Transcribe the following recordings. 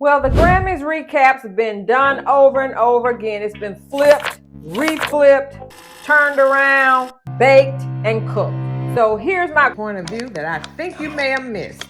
Well, the Grammys recaps have been done over and over again. It's been flipped, reflipped, turned around, baked, and cooked. So here's my point of view that I think you may have missed.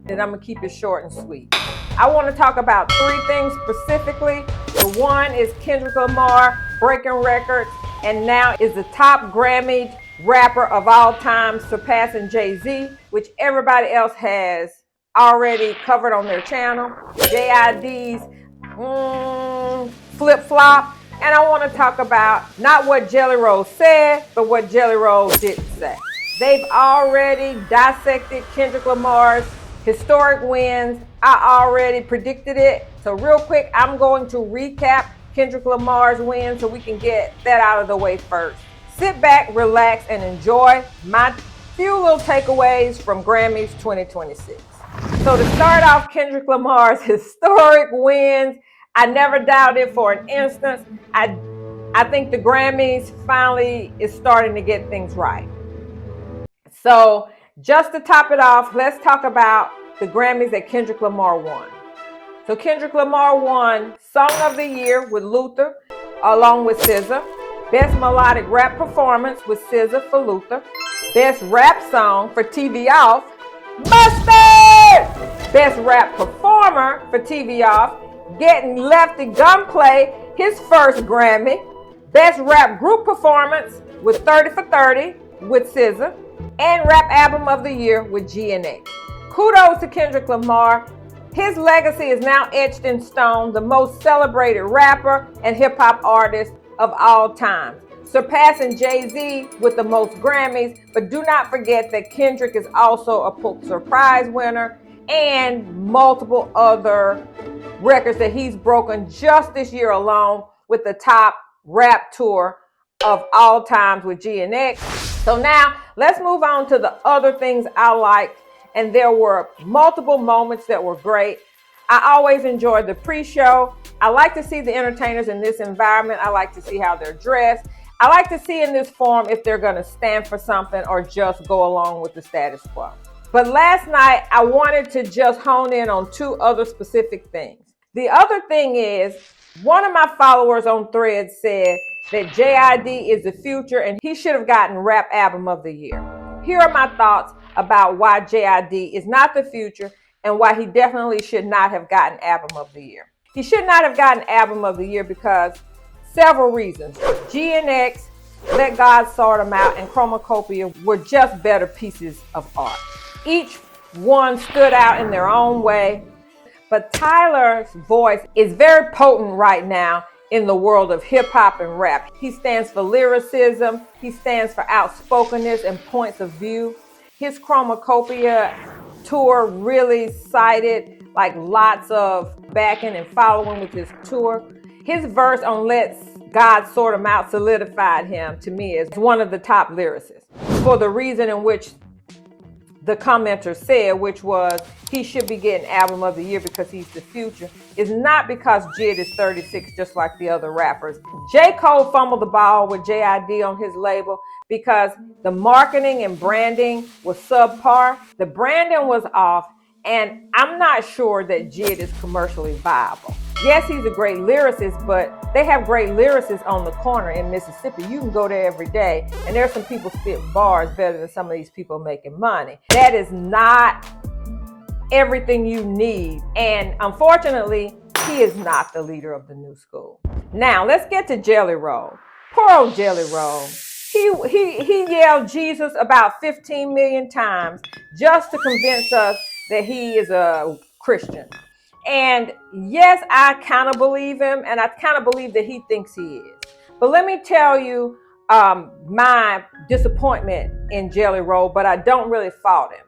And I'm going to keep it short and sweet. I want to talk about three things specifically. The one is Kendrick Lamar breaking records and now is the top Grammy rapper of all time, surpassing JID, which everybody else has already covered on their channel. JID's flip-flop. And I want to talk about not what Jelly Roll said, but what Jelly Roll didn't say. They've already dissected Kendrick Lamar's historic wins. I already predicted it. So real quick, I'm going to recap Kendrick Lamar's wins so we can get that out of the way first. Sit back, relax, and enjoy my few little takeaways from Grammys 2026. So to start off Kendrick Lamar's historic wins, I never doubted for an instant. I think the Grammys finally is starting to get things right. So just to top it off, let's talk about the Grammys that Kendrick Lamar won. So Kendrick Lamar won Song of the Year with Luther along with SZA. Best Melodic Rap Performance with SZA for Luther. Best Rap Song for TV Off, Mustard! Best Rap Performer for TV Off, getting Lefty Gunplay his first Grammy. Best Rap Group Performance with 30 for 30 with SZA. And Rap Album of the Year with JID. Kudos to Kendrick Lamar. His legacy is now etched in stone, the most celebrated rapper and hip-hop artist of all time, surpassing Jay-Z with the most Grammys. But do not forget that Kendrick is also a Pulitzer Prize winner and multiple other records that he's broken just this year alone with the top rap tour of all times with JID. So now let's move on to the other things I like. And there were multiple moments that were great. I always enjoyed the pre-show. I like to see the entertainers in this environment. I like to see how they're dressed. I like to see in this forum if they're going to stand for something or just go along with the status quo. But last night, I wanted to just hone in on two other specific things. The other thing is, one of my followers on Threads said that JID is the future and he should have gotten Rap Album of the Year. Here are my thoughts about why JID is not the future and why he definitely should not have gotten Album of the Year. He should not have gotten Album of the Year because several reasons. GNX, Let God Sort 'Em Out, and Chromacopia were just better pieces of art. Each one stood out in their own way, but Tyler's voice is very potent right now in the world of hip hop and rap. He stands for lyricism. He stands for outspokenness and points of view. His Chromacopia tour really cited like lots of backing and following with his tour. His verse on Let God Sort 'Em Out solidified him to me as one of the top lyricists for the reason in which the commenter said, which was he should be getting Album of the Year because he's the future, is not because JID is 36 just like the other rappers. J. Cole fumbled the ball with JID on his label because the marketing and branding was subpar. The branding was off, and I'm not sure that JID is commercially viable. Yes, he's a great lyricist, but they have great lyricists on the corner in Mississippi. You can go there every day, and there's some people spit bars better than some of these people making money. That is not everything you need, and unfortunately, he is not the leader of the new school. Now, let's get to Jelly Roll. Poor old Jelly Roll. He yelled Jesus about 15 million times just to convince us that he is a Christian. And yes, I kind of believe him, and I kind of believe that he thinks he is. But let me tell you my disappointment in Jelly Roll, but I don't really fault him.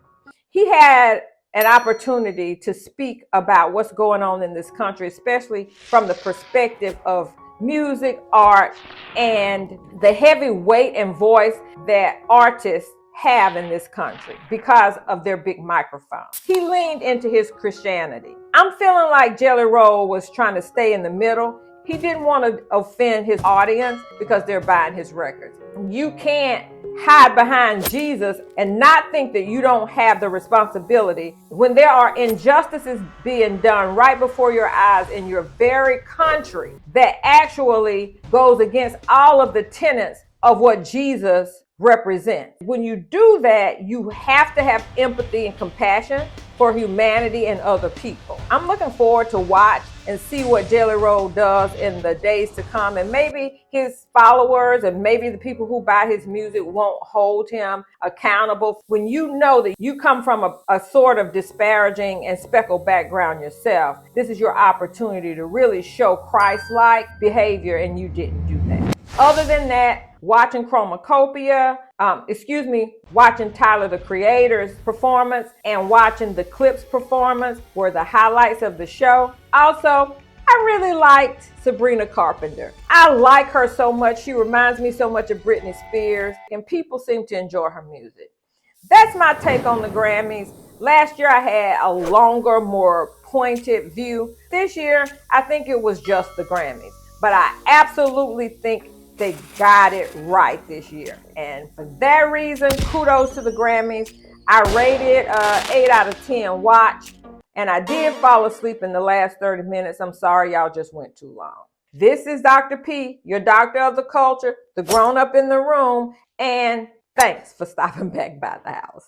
He had an opportunity to speak about what's going on in this country, especially from the perspective of music, art, and the heavy weight and voice that artists have in this country because of their big microphone. He leaned into his Christianity. I'm feeling like Jelly Roll was trying to stay in the middle. He didn't want to offend his audience because they're buying his records. You can't hide behind Jesus and not think that you don't have the responsibility when there are injustices being done right before your eyes in your very country that actually goes against all of the tenets of what Jesus represents. When you do that, you have to have empathy and compassion for humanity and other people. I'm looking forward to watch and see what Jelly Roll does in the days to come, and maybe his followers and maybe the people who buy his music won't hold him accountable. When you know that you come from a sort of disparaging and speckled background yourself, this is your opportunity to really show Christ-like behavior, and you didn't do that. Other than that, watching watching Tyler the Creator's performance and watching the Clipse performance were the highlights of the show. Also, I really liked Sabrina Carpenter. I like her so much. She reminds me so much of Britney Spears, and people seem to enjoy her music. That's my take on the Grammys. Last year I had a longer, more pointed view. This year, I think it was just the Grammys. But I absolutely think they got it right this year. And for that reason, kudos to the Grammys. I rated 8 out of 10 watch. And I did fall asleep in the last 30 minutes. I'm sorry, y'all just went too long. This is Dr. P, your doctor of the culture, the grown up in the room. And thanks for stopping back by the house.